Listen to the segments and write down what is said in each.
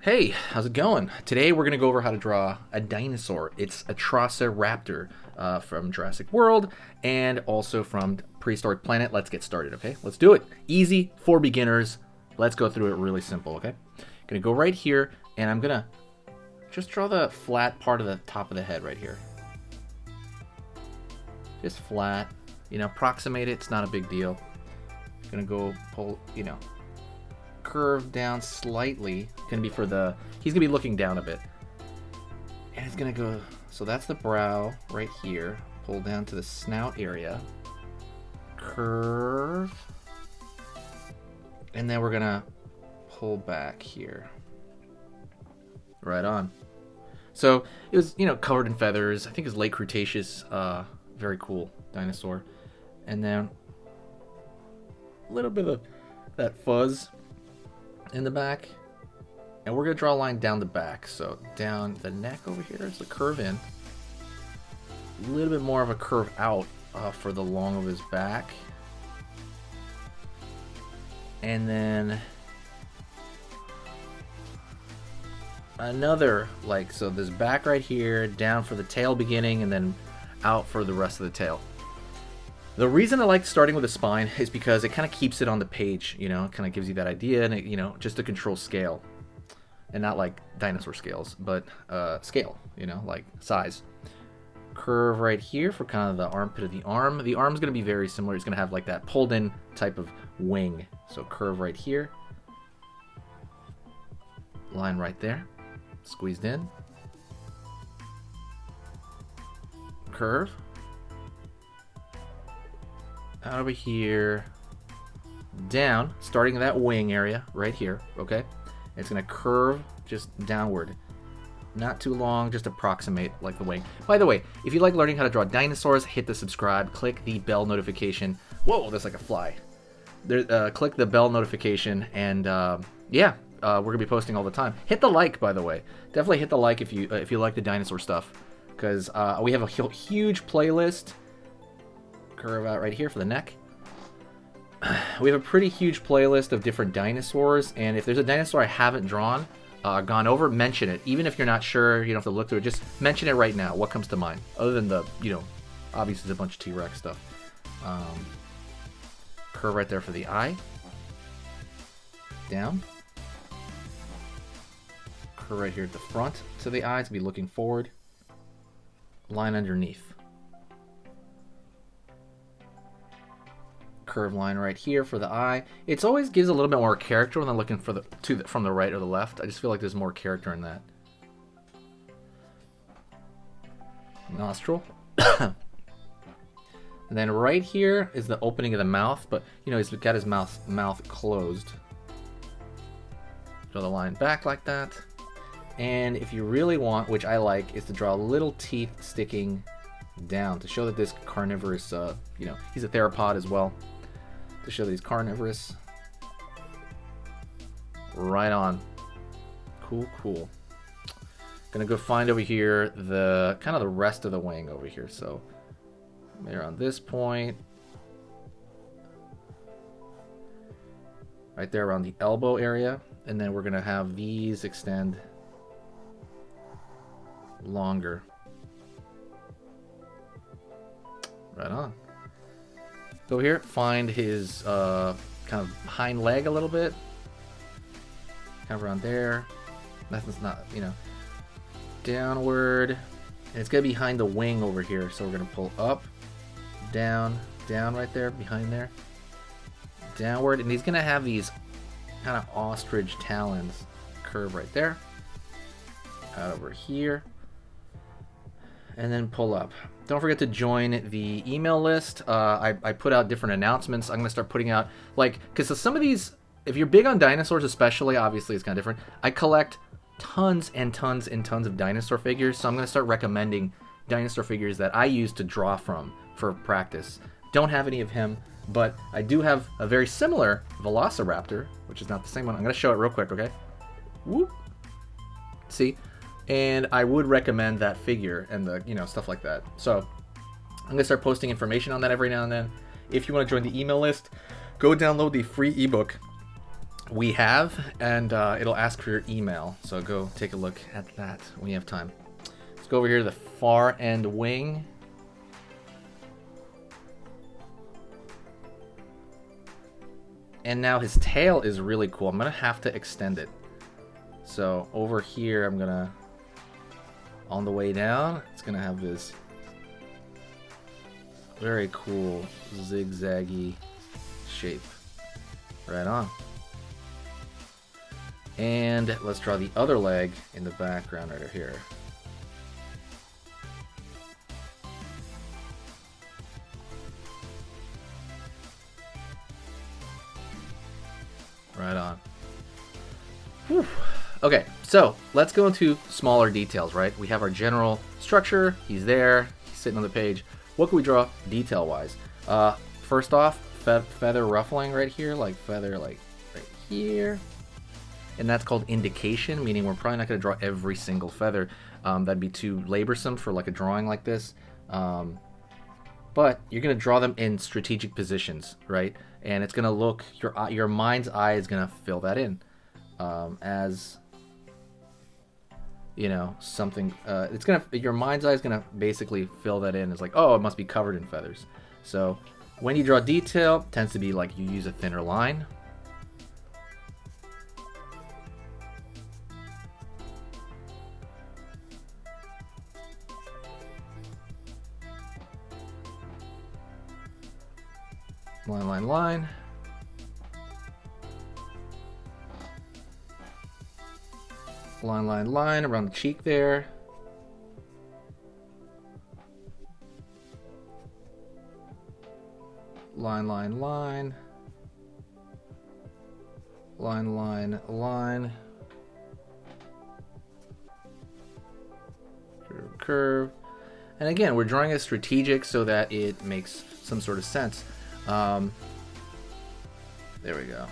Hey, how's it going? Today we're going to go over how to draw a dinosaur. It's Atrociraptor from Jurassic World and also from Prehistoric Planet. Let's get started, okay? Let's do it. Easy for beginners. Let's go through it really simple, okay? Going to go right here and I'm going to just draw the flat part of the top of the head right here. Just flat, approximate it. It's not a big deal. Going to go pull, curve down slightly. Gonna be for the, he's gonna be looking down a bit, and it's gonna go, so that's the brow right here. Pull down to the snout area, curve, and then we're gonna pull back here. Right on. So it was, covered in feathers. I think it's late Cretaceous. Very cool dinosaur. And then a little bit of that fuzz in the back, and we're gonna draw a line down the back, so down the neck over here is a curve in, a little bit more of a curve out for the long of his back, and then another, so this back right here, down for the tail beginning, and then out for the rest of the tail. The reason I like starting with a spine is because it kind of keeps it on the page, it kind of gives you that idea, and it, just to control scale. And not like dinosaur scales, but scale, like size. Curve right here for kind of the armpit of the arm. The arm's going to be very similar. It's going to have like that pulled in type of wing. So curve right here. Line right there. Squeezed in. Curve. Out over here, down, starting that wing area right here, okay? It's gonna curve just downward. Not too long, just approximate like the wing. By the way, if you like learning how to draw dinosaurs, hit the subscribe, click the bell notification. Whoa, that's like a fly. There, click the bell notification, and we're gonna be posting all the time. Hit the like, by the way. Definitely hit the like if you like the dinosaur stuff, because we have a huge playlist. Curve out right here for the neck. We have a pretty huge playlist of different dinosaurs, and if there's a dinosaur I haven't drawn, gone over, mention it. Even if you're not sure, you don't have to look through it, just mention it right now. What comes to mind? Other than the, obviously there's a bunch of T-Rex stuff. Curve right there for the eye. Down. Curve right here at the front to the eye to be looking forward. Line underneath. Curve line right here for the eye. It always gives a little bit more character when I'm looking for from the right or the left. I just feel like there's more character in that. Nostril. And then right here is the opening of the mouth, but he's got his mouth closed. Draw the line back like that. And if you really want, which I like, is to draw little teeth sticking down to show that this carnivorous, he's a theropod as well. To show that he's carnivorous. Right on. Cool. Gonna go find over here the kind of the rest of the wing over here. So maybe around this point. Right there around the elbow area. And then we're gonna have these extend longer. Right on. Go here, find his kind of hind leg a little bit. Kind of around there. Nothing's not, downward. And it's going to be behind the wing over here. So we're going to pull up, down right there, behind there. Downward. And he's going to have these kind of ostrich talons. Curve right there. Out over here. And then pull up. Don't forget to join the email list. I put out different announcements. I'm going to start putting out, because some of these, if you're big on dinosaurs especially, obviously it's kind of different. I collect tons and tons and tons of dinosaur figures, so I'm going to start recommending dinosaur figures that I use to draw from for practice. Don't have any of him, but I do have a very similar Velociraptor, which is not the same one. I'm going to show it real quick, okay? Whoop. See? And I would recommend that figure and the, stuff like that. So I'm going to start posting information on that every now and then. If you want to join the email list, go download the free ebook we have, and it'll ask for your email. So go take a look at that when you have time. Let's go over here to the far end wing. And now his tail is really cool. I'm gonna have to extend it. So over here, I'm gonna, on the way down, it's gonna have this very cool zigzaggy shape. Right on. And let's draw the other leg in the background right here. Right on. Whew. Okay, so let's go into smaller details, right? We have our general structure. He's there. He's sitting on the page. What can we draw detail-wise? First off, feather ruffling right here, like feather like right here. And that's called indication, meaning we're probably not going to draw every single feather. That'd be too laborsome for like a drawing like this. But you're going to draw them in strategic positions, right? And it's going to look, your mind's eye is going to fill that in as, you know, something. It's going to, your mind's eye is going to basically fill that in as like, oh, it must be covered in feathers. So when you draw detail, it tends to be like you use a thinner line. Line, line, line. Line, line, line around the cheek there. Line, line, line. Line, line, line. Curve, curve. And again, we're drawing it strategic so that it makes some sort of sense. There we go.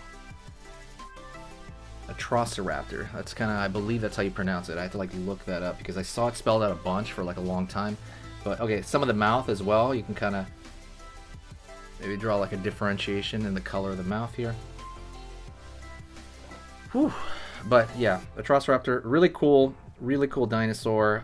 Atrociraptor. That's kind of, I believe that's how you pronounce it. I have to like look that up because I saw it spelled out a bunch for like a long time. But okay, some of the mouth as well. You can kind of maybe draw like a differentiation in the color of the mouth here. Whew. But yeah, Atrociraptor, really cool dinosaur.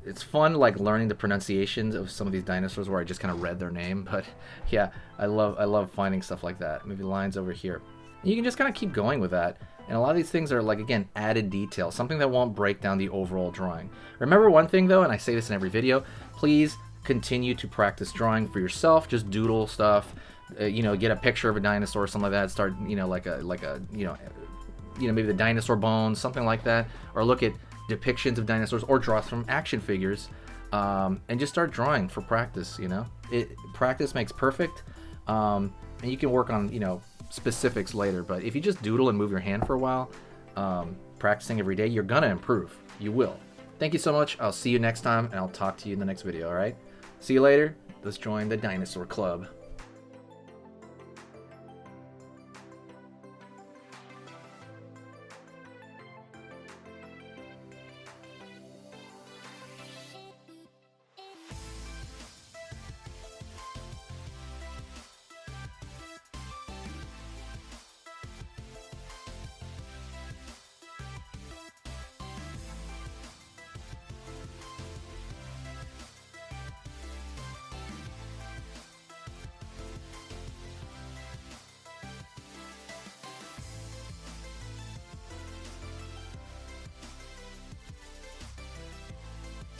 It's fun like learning the pronunciations of some of these dinosaurs where I just kind of read their name, but yeah, I love finding stuff like that. Maybe lines over here. You can just kind of keep going with that. And a lot of these things are like, again, added detail, something that won't break down the overall drawing. Remember one thing though, and I say this in every video, please continue to practice drawing for yourself. Just doodle stuff, you know, get a picture of a dinosaur or something like that. Start, you know, like a you know, maybe the dinosaur bones, something like that, or look at depictions of dinosaurs or draw from action figures, and just start drawing for practice. You know, practice makes perfect, and you can work on, you know, specifics later. But if you just doodle and move your hand for a while, practicing every day, you're gonna improve. You will. Thank you so much. I'll see you next time, and I'll talk to you in the next video. All right, see you later. Let's join the dinosaur club.